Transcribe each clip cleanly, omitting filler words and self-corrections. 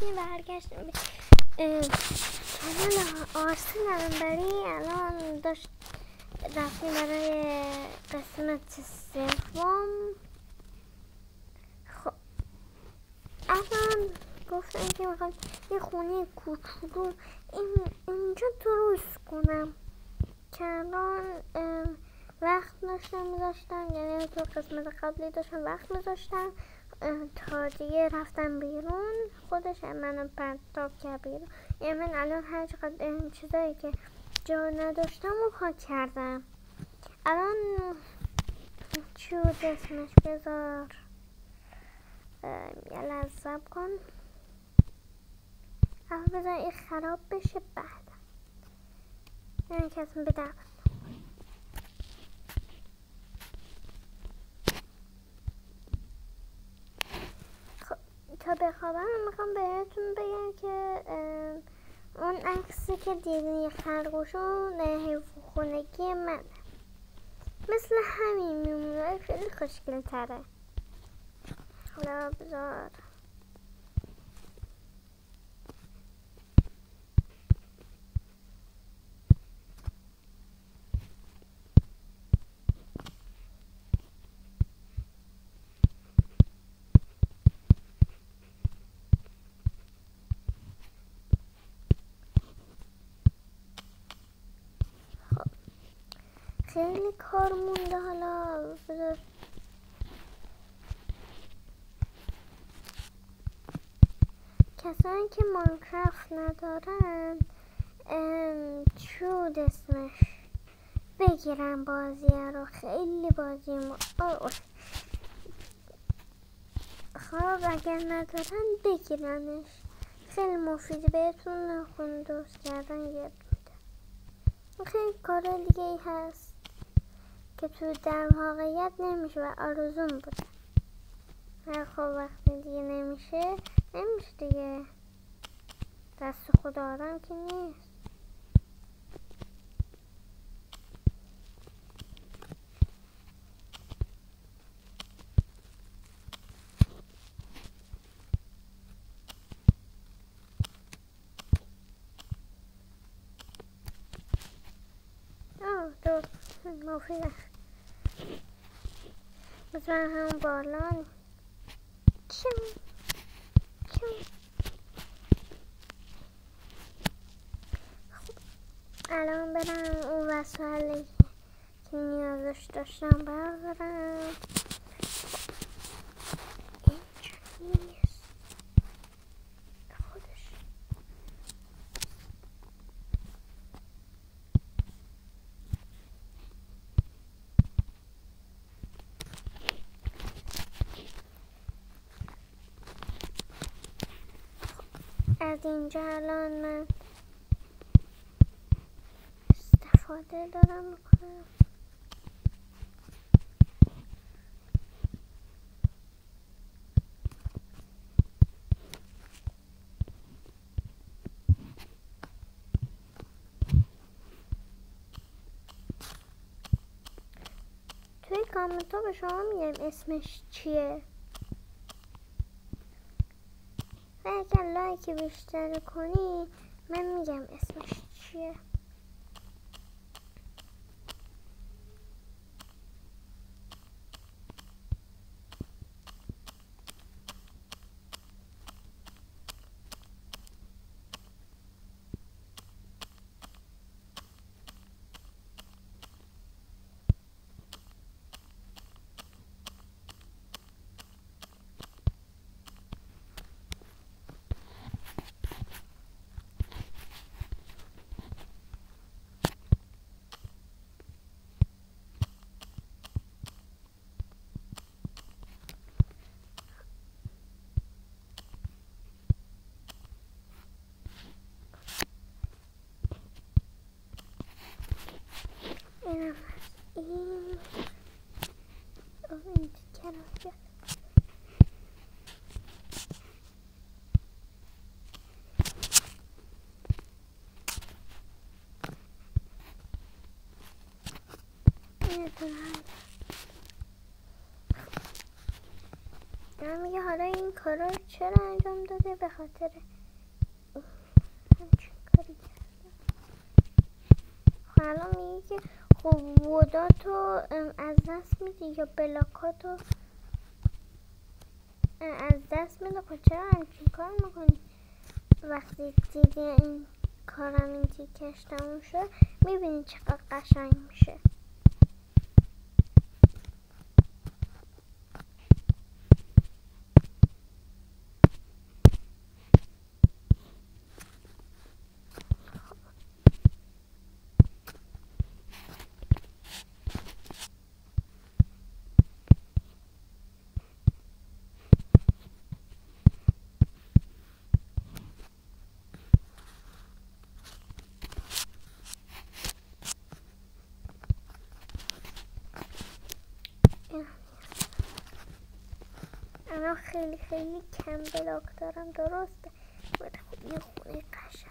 اومدیم و برگشتیم به کانال آرسن علمبری. الان داشت رفتیم برای قسمت سوم. خب الان گفتم که میخوام یه خونه کوچولو اینجا درست کنم که الان وقت داشتم یعنی تو قسمت قبلی داشتم وقت میذاشتم تا دیگه رفتم بیرون. خودش منو پرتاب کرد بیرون. یعنی من الان هر چقدر چیزایی که جا نداشتم و پاک کردم. الان چی بود اسمش؟ بذار یه لحظه کن. اول بذار این خراب بشه بعد یعنی کسی بدم. تا بخوابم میخوام بهتون بگم که اون عکسی که دیدین خرگوشون حیوانخونگی من مثل همین میمونه، خیلی خوشگل تره. حالا بذار خیلی کار مونده. حالا بذار کسانی که ماینکرافت ندارن چود اسمش بگیرن بازیه رو. خیلی بازی خب اگر ندارن بگیرنش، خیلی مفیده بهتون. خون درست کردن یاد میده. خیلی کار دیگه ای هست که تو در واقعیت نمیشه و آرزوم بوده. خب وقتی دیگه نمیشه دیگه، دست خدا آدم که نیست. درست مفیده. مثلا همون بالان الان برم اون وسایلی که نیازش داشتم بردارم. اینجا نیست خودش. از اینجا الان من استفاده دارم میکنم. توی کامنت ها به شما میگم اسمش چیه و اگر لایک بیشتر کنی من میگم اسمش چیه. اینم از این کنار میگه حالا این کارا رو چرا انجام داده؟ به خاطر همچین کاری کرده. خب الان میگه که خب ووداتو از دست میدی یا بلاکاتو از دست میده. خب چرا همچین کار میکنی؟ وقتی دیدی این کارم این تیکش تموم شد میبینی چقدر قشنگ میشه. الان خیلی خیلی کم بلاک دارم، درسته؟ ولی خب یه خونه قشنگ.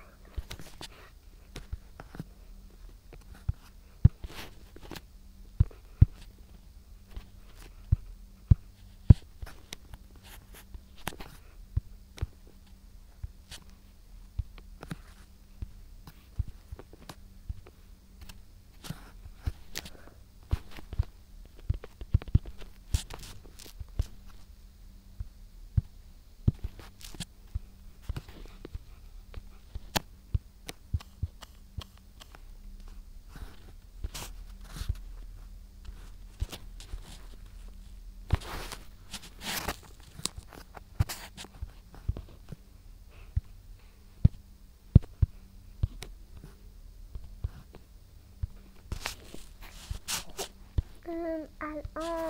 الان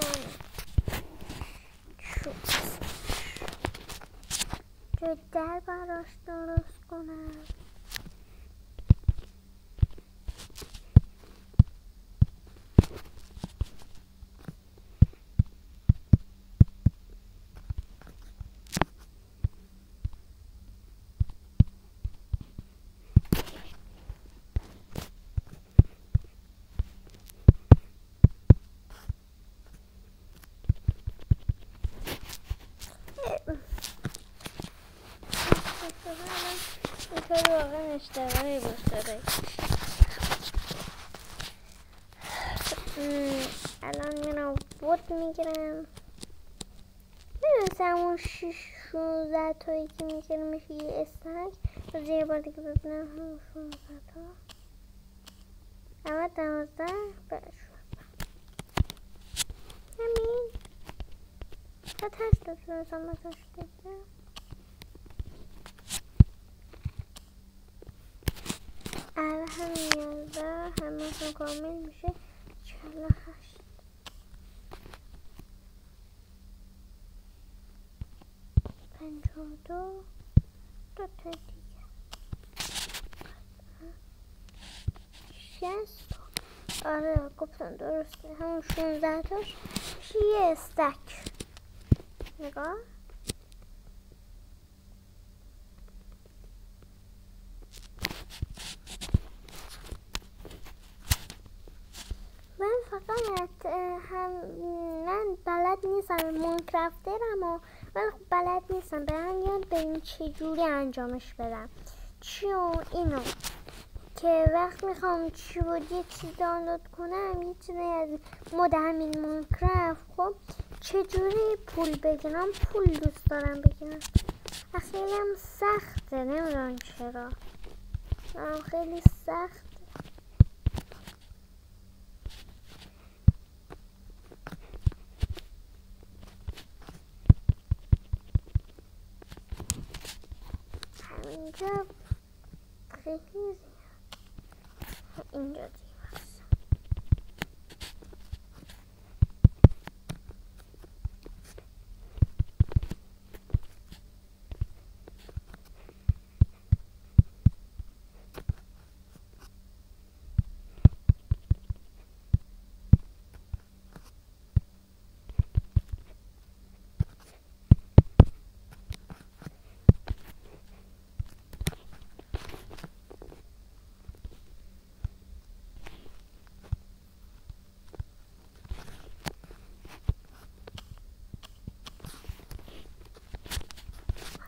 جو در براش درست کنم. اینطور واقعا اشتباهی باشه. الان میرم بود میگیرم. میدونستم اون 16 تایی که میگیرم میشه یه استک. روز یه بار دیگه ببینم همون 16 تا اما 12 برشون همین تا تست بتونستم بساش دیگه. همین 11 همه کامل میشه 48. 52 دو تا دیگه 60. آره گفتم درسته، همون 16 تاش یه استک. نگاه من فقط من بلد نیستم ماینکرافترم و من بلد نیستم برم یاد بریم چجوری انجامش بدم. چون اینو که وقت میخوام چی بود یه چیز دانلود کنم یه چیزی از مود همین ماینکرافت، خب چجوری پول بگیرم؟ پول دوست دارم بگیرم. خیلی هم سخته، نمیدونم چرا خیلی سخت. اینجا خیلی زیاد، اینجا دیگه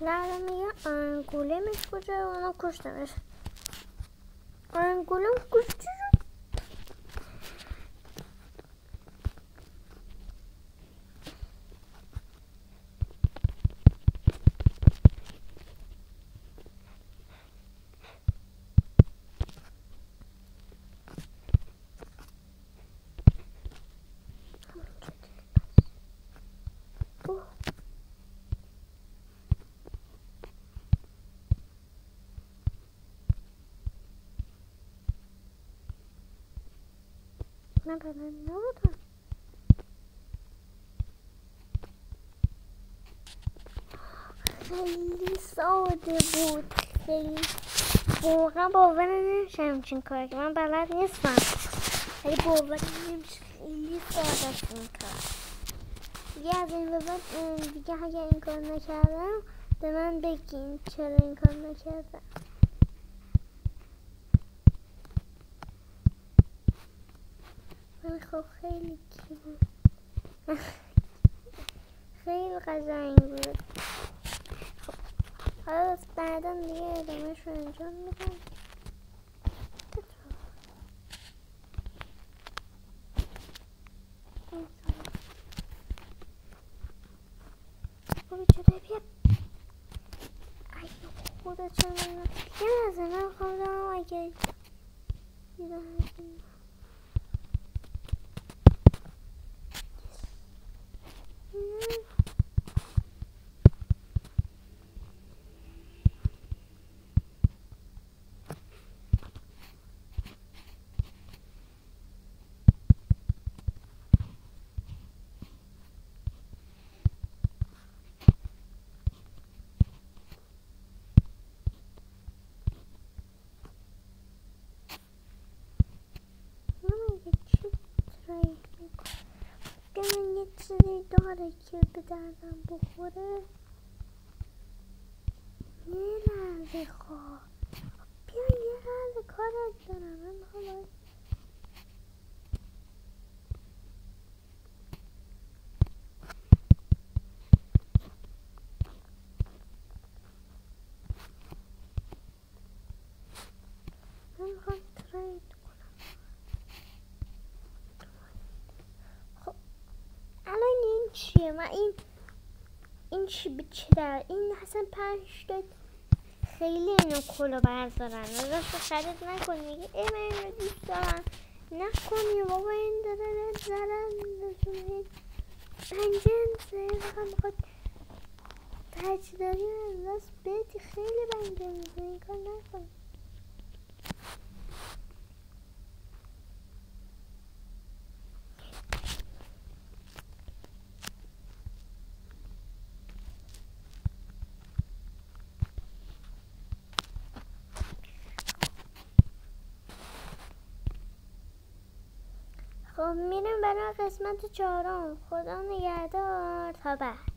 حالا میگه آنگولمش کجا، اونا کشتمش. آنگولم کشتی شد. من بلد نبودم. خیلی ساده بود، خیلی واقعا باور نمیشه همچین کاری که من بلد نیستم، خیلی باور نمیشه، خیلی ساده است این کار. دیگه از این به بعد دیگه اگه این کار نکردم به من بگین چرا این کار نکردم. خب خیلی کی بود خیلی قشنگ بود. خب حالا بعدا دیگه ادامهش رو انجام میدم. بابی چطور بیا ای خدا چرا یه لحظه من خودم اگه من یه چیزی داره که به دردم بخوره. یه لحظه خواه بیا یه لحظه کارت دارم. من میخوام ترید کنم. خب الان این چیه؟ من این چی به چه در؟ این اصلا 5 تا خیلی اینو کلو بردارن ازش خرید نکن. میگه ای من این رو دوست دارم نکنی بابا، این داره ضرر میرسونه. بنجنسه فقط میخواد تجداری از دست بدی. خیلی بنجنسه این کار نکن. خب میریم برای قسمت 4. خدا نگهدار تا بعد.